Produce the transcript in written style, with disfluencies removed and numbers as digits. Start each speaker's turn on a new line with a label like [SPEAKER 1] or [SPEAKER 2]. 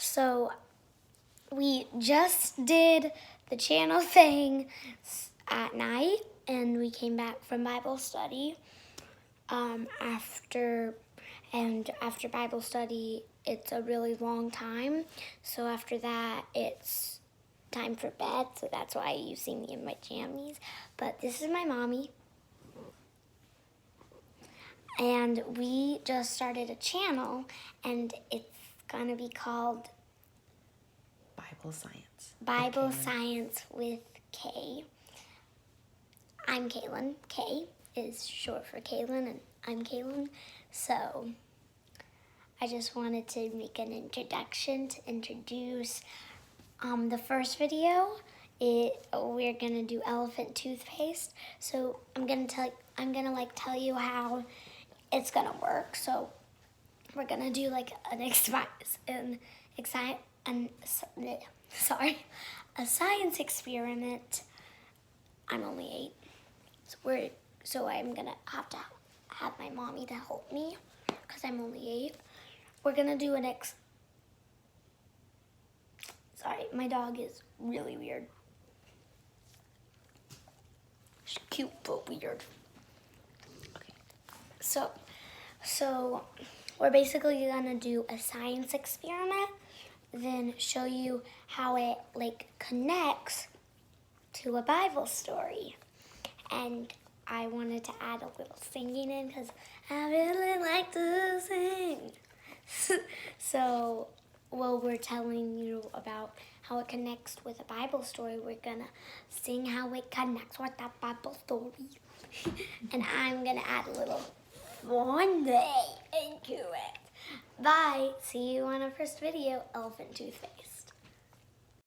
[SPEAKER 1] So we just did the channel thing at night, and we came back from Bible study. After Bible study, it's a really long time. So after that, it's time for bed. So that's why you see me in my jammies. But this is my mommy. And we just started a channel, and it's gonna be called
[SPEAKER 2] Bible Science.
[SPEAKER 1] Science with Kay. I'm Kaylyn. Kay is short for Kaylyn, and I'm Kaylyn. So I just wanted to make an introduction to introduce the first video. We're gonna do elephant toothpaste. So I'm gonna tell you how it's gonna work. So we're gonna do like a science experiment. I'm only 8, so I'm gonna have to have my mommy to help me because I'm only 8. We're gonna do Sorry, my dog is really weird. She's cute but weird. Okay, so we're basically gonna do a science experiment, then show you how it connects to a Bible story. And I wanted to add a little singing in because I really like to sing. So while we're telling you about how it connects with a Bible story, we're gonna sing how it connects with that Bible story. And I'm gonna add a little fun day into it. Bye. See you on our first video, elephant toothpaste.